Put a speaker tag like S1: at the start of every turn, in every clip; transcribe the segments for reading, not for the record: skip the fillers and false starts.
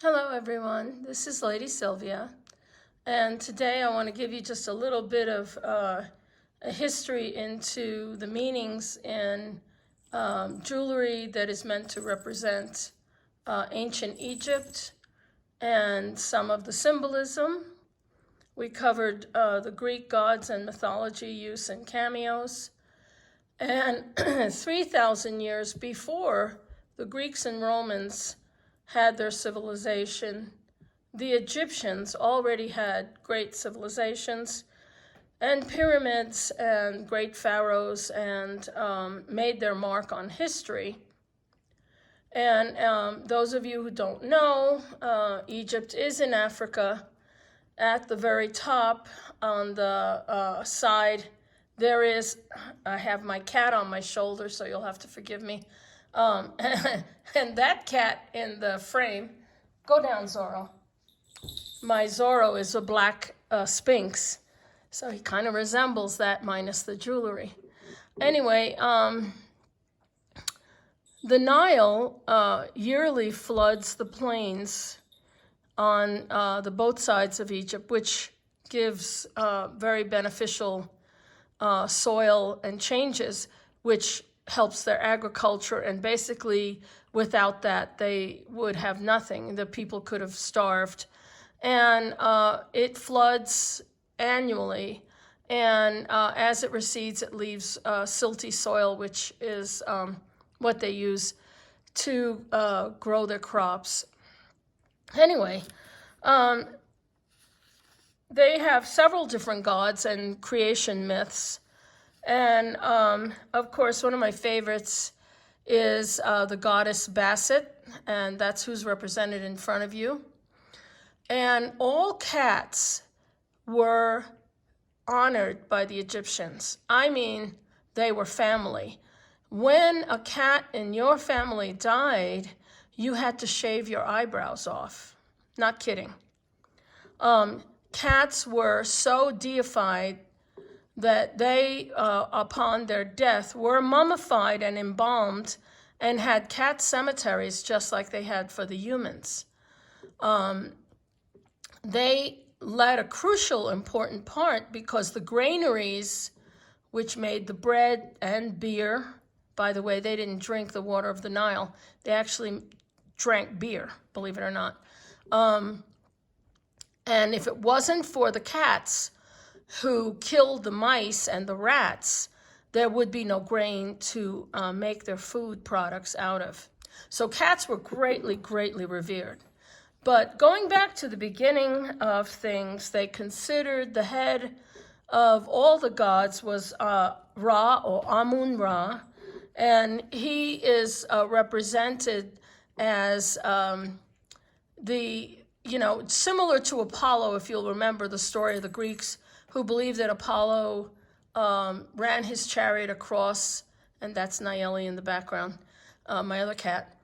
S1: Hello everyone, this is Lady Sylvia, and today I want to give you just a little bit of a history into the meanings in jewelry that is meant to represent ancient Egypt and some of the symbolism. We covered the Greek gods and mythology use and cameos, and 3,000 years before the Greeks and Romans had their civilization, the Egyptians already had great civilizations and pyramids and great pharaohs and made their mark on history. And those of you who don't know, Egypt is in Africa. At the very top on the side, there is, I have my cat on my shoulder, so you'll have to forgive me. And that cat in the frame, go down, Zorro. My Zorro is a black Sphinx, so he kind of resembles that minus the jewelry. Anyway, the Nile yearly floods the plains on the both sides of Egypt, which gives very beneficial soil and changes, which helps their agriculture, and basically without that they would have nothing. The people could have starved. And it floods annually, and as it recedes it leaves silty soil, which is what they use to grow their crops. Anyway, they have several different gods and creation myths. And of course, one of my favorites is the goddess Basset, and that's who's represented in front of you. And all cats were honored by the Egyptians. I mean, they were family. When a cat in your family died, you had to shave your eyebrows off. Not kidding. Cats were so deified that they, upon their death, were mummified and embalmed and had cat cemeteries just like they had for the humans. They led a crucial, important part because the granaries, which made the bread and beer, by the way, they didn't drink the water of the Nile. They actually drank beer, believe it or not. And if it wasn't for the cats who killed the mice and the rats, there would be no grain to make their food products out of. So cats were greatly, greatly revered. But going back to the beginning of things, they considered the head of all the gods was Ra, or Amun-Ra, and he is represented as similar to Apollo, if you'll remember the story of the Greeks who believed that Apollo ran his chariot across, and that's Nayeli in the background, my other cat,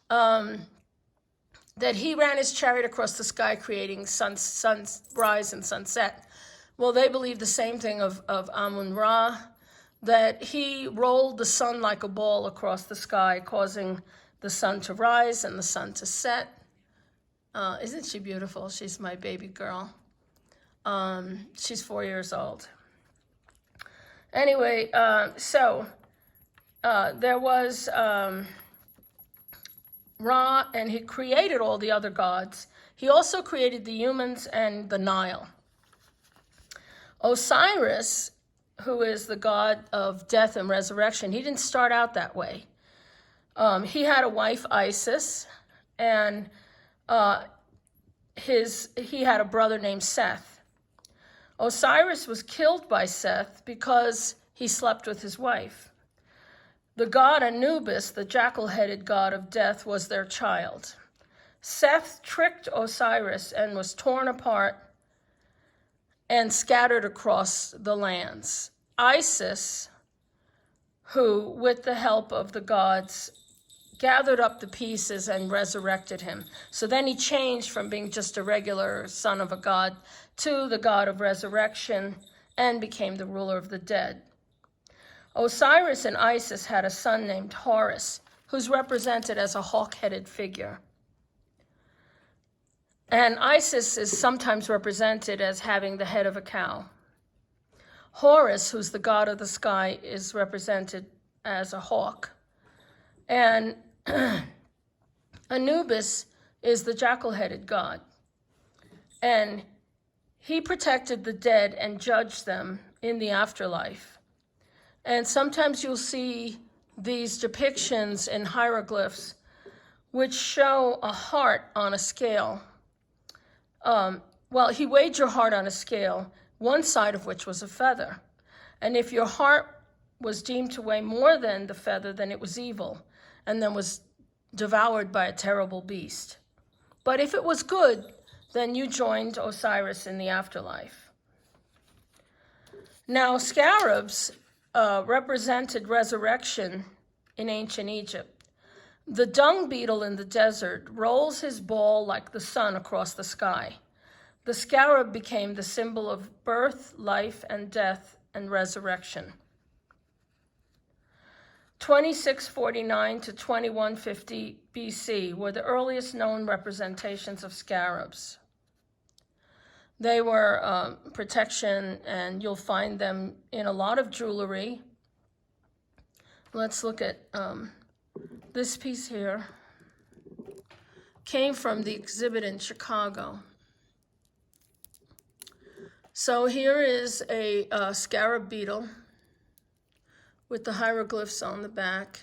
S1: that he ran his chariot across the sky creating sunrise and sunset. Well, they believe the same thing of Amun-Ra, that he rolled the sun like a ball across the sky, causing the sun to rise and the sun to set. Isn't she beautiful? She's my baby girl. She's 4 years old. Anyway, there was Ra, and he created all the other gods. He also created the humans and the Nile. Osiris, who is the god of death and resurrection, he didn't start out that way. He had a wife, Isis, and he had a brother named Seth. Osiris was killed by Seth because he slept with his wife. The god Anubis, the jackal-headed god of death, was their child. Seth tricked Osiris and was torn apart and scattered across the lands. Isis, who, with the help of the gods, gathered up the pieces and resurrected him. So then he changed from being just a regular son of a god to the god of resurrection and became the ruler of the dead. Osiris and Isis had a son named Horus, who's represented as a hawk-headed figure. And Isis is sometimes represented as having the head of a cow. Horus, who's the god of the sky, is represented as a hawk. And Anubis is the jackal-headed god. And he protected the dead and judged them in the afterlife. And sometimes you'll see these depictions in hieroglyphs which show a heart on a scale. Well, he weighed your heart on a scale, one side of which was a feather. And if your heart was deemed to weigh more than the feather, then it was evil, and then was devoured by a terrible beast. But if it was good, then you joined Osiris in the afterlife. Now, scarabs represented resurrection in ancient Egypt. The dung beetle in the desert rolls his ball like the sun across the sky. The scarab became the symbol of birth, life, and death, and resurrection. 2649 to 2150 BC were the earliest known representations of scarabs. They were protection, and you'll find them in a lot of jewelry. Let's look at this piece here. Came from the exhibit in Chicago. So here is a scarab beetle with the hieroglyphs on the back.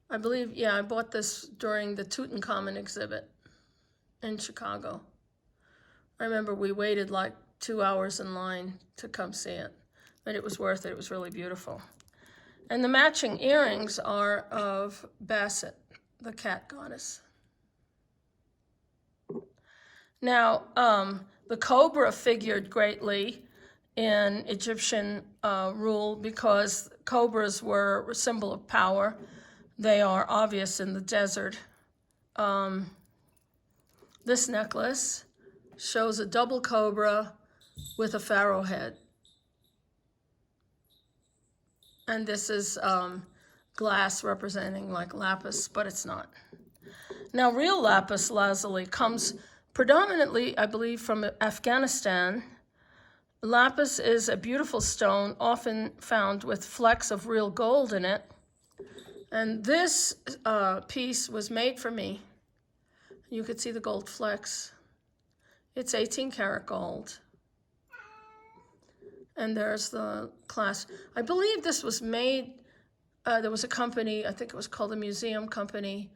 S1: I believe, yeah, I bought this during the Tutankhamun exhibit in Chicago. I remember we waited like 2 hours in line to come see it, but it was worth it. It was really beautiful. And the matching earrings are of Basset, the cat goddess. Now, the cobra figured greatly in Egyptian rule because cobras were a symbol of power. They are obvious in the desert. This necklace shows a double cobra with a pharaoh head. And this is glass representing like lapis, but it's not. Now, real lapis lazuli comes predominantly, I believe, from Afghanistan. Lapis is a beautiful stone, often found with flecks of real gold in it. And this piece was made for me. You could see the gold flecks. It's 18 karat gold. And there's the clasp. I believe this was made, there was a company, I think it was called the Museum Company,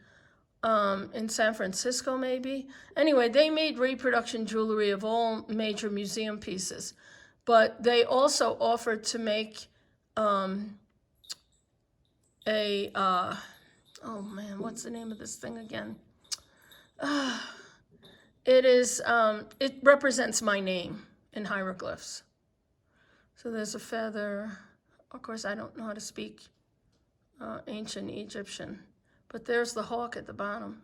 S1: in San Francisco maybe. Anyway, they made reproduction jewelry of all major museum pieces. But they also offered to make oh man, what's the name of this thing again? It represents my name in hieroglyphs. So there's a feather. Of course, I don't know how to speak ancient Egyptian, but there's the hawk at the bottom.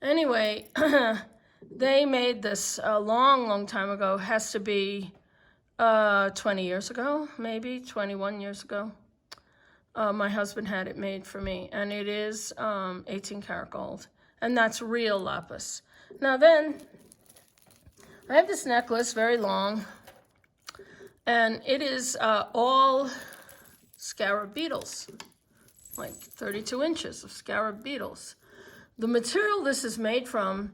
S1: Anyway, they made this a long, long time ago. Has to be 20 years ago, maybe 21 years ago. My husband had it made for me, and it is 18 karat gold, and that's real lapis. Now then, I have this necklace, very long, and it is all scarab beetles, like 32 inches of scarab beetles. The material this is made from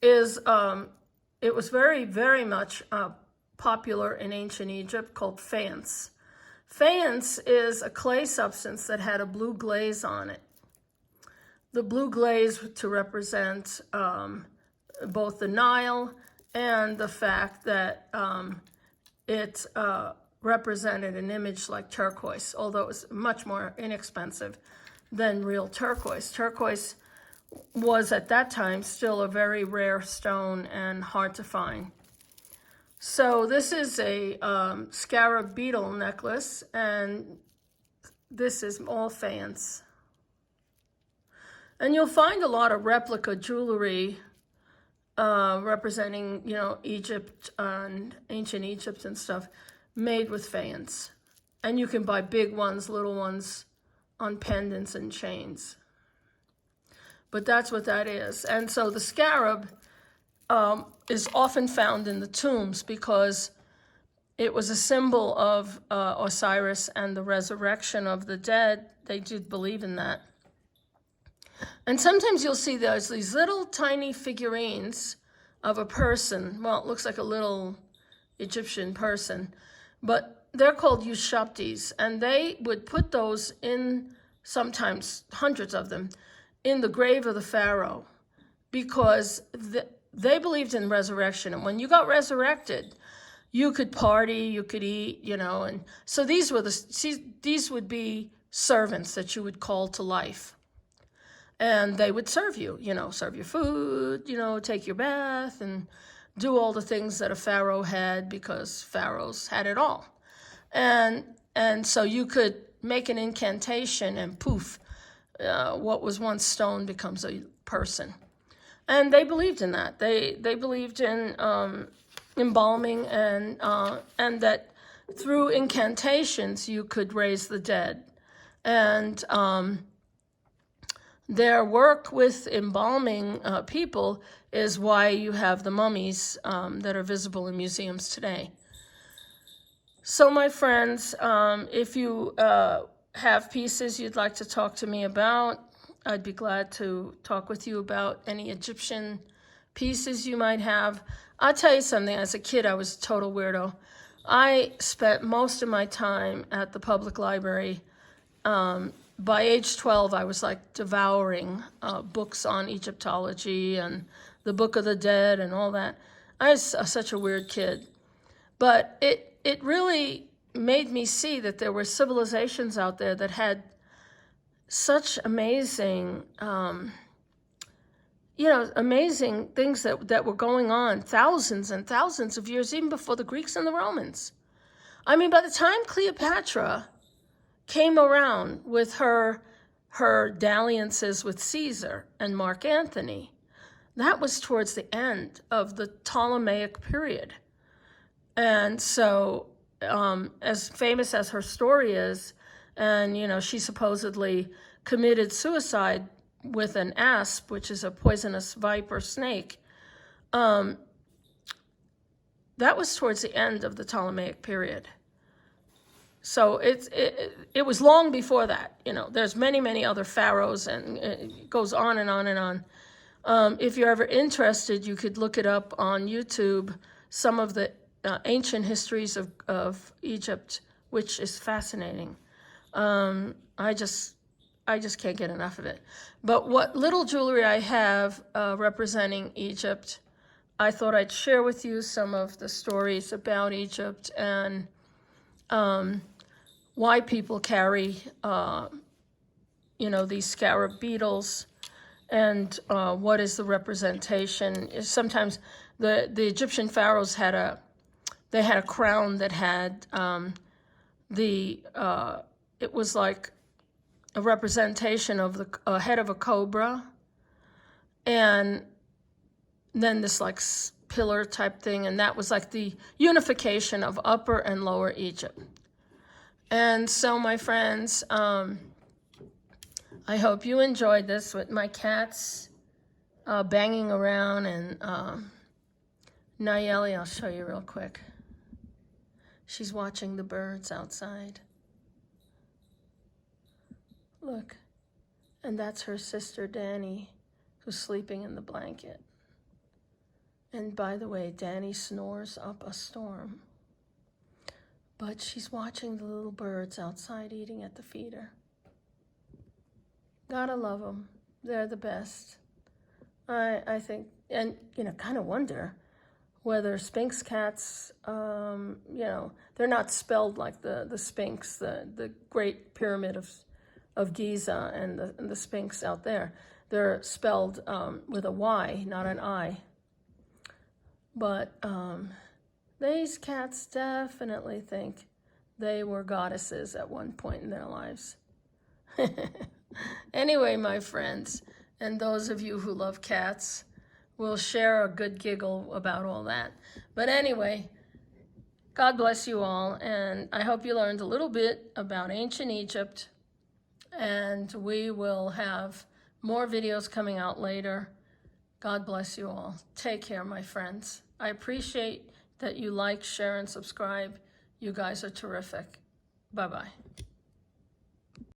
S1: is, it was very, very much popular in ancient Egypt, called faience. Faience is a clay substance that had a blue glaze on it. The blue glaze to represent both the Nile and the fact that it represented an image like turquoise, although it was much more inexpensive than real turquoise. Turquoise was at that time still a very rare stone and hard to find. So this is a scarab beetle necklace, and this is all faience. And you'll find a lot of replica jewelry representing, Egypt and ancient Egypt and stuff, made with faience. And you can buy big ones, little ones on pendants and chains. but that's what that is. And so the scarab is often found in the tombs because it was a symbol of Osiris and the resurrection of the dead. They did believe in that. And sometimes you'll see there's these little tiny figurines of a person. Well, it looks like a little Egyptian person, but they're called Ushaptis, and they would put those in, sometimes hundreds of them, in the grave of the pharaoh, because they believed in resurrection. And when you got resurrected, you could party, you could eat, and so these would be servants that you would call to life. And they would serve you, serve your food, take your bath and do all the things that a pharaoh had, because pharaohs had it all. And so you could make an incantation and poof, what was once stone becomes a person. And they believed in that. They believed in embalming and that through incantations you could raise the dead. And their work with embalming people is why you have the mummies that are visible in museums today. So my friends, if you have pieces you'd like to talk to me about, I'd be glad to talk with you about any Egyptian pieces you might have. I'll tell you something, as a kid I was a total weirdo. I spent most of my time at the public library. By age 12, I was like devouring books on Egyptology and the Book of the Dead and all that. I was such a weird kid. But it really made me see that there were civilizations out there that had such amazing, amazing things that were going on thousands and thousands of years, even before the Greeks and the Romans. I mean, by the time Cleopatra came around with her dalliances with Caesar and Mark Antony, that was towards the end of the Ptolemaic period. And so, as famous as her story is, and, she supposedly committed suicide with an asp, which is a poisonous viper snake, that was towards the end of the Ptolemaic period. So it was long before that. There's many other pharaohs, and it goes on and on and on. If you're ever interested, you could look it up on YouTube, some of the ancient histories of Egypt, which is fascinating. I just can't get enough of it. But what little jewelry I have representing Egypt, I thought I'd share with you some of the stories about Egypt and why people carry, these scarab beetles, and what is the representation. Sometimes the Egyptian pharaohs had a crown that had it was like a representation of the head of a cobra, and then this like pillar type thing, and that was like the unification of Upper and Lower Egypt. And so, my friends, I hope you enjoyed this with my cats banging around, and Nayeli, I'll show you real quick. She's watching the birds outside. Look, and that's her sister Danny, who's sleeping in the blanket. And by the way, Danny snores up a storm. But she's watching the little birds outside eating at the feeder. Gotta love them. They're the best. I think, and, kind of wonder whether Sphinx cats, they're not spelled like the Sphinx, the Great Pyramid of Giza and the Sphinx out there. They're spelled with a Y, not an I. But these cats definitely think they were goddesses at one point in their lives. Anyway, my friends, and those of you who love cats, we'll share a good giggle about all that. But anyway, God bless you all, and I hope you learned a little bit about ancient Egypt, and we will have More videos coming out later. God bless you all. Take care, my friends. I appreciate that you like, share, and subscribe. You guys are terrific. Bye-bye.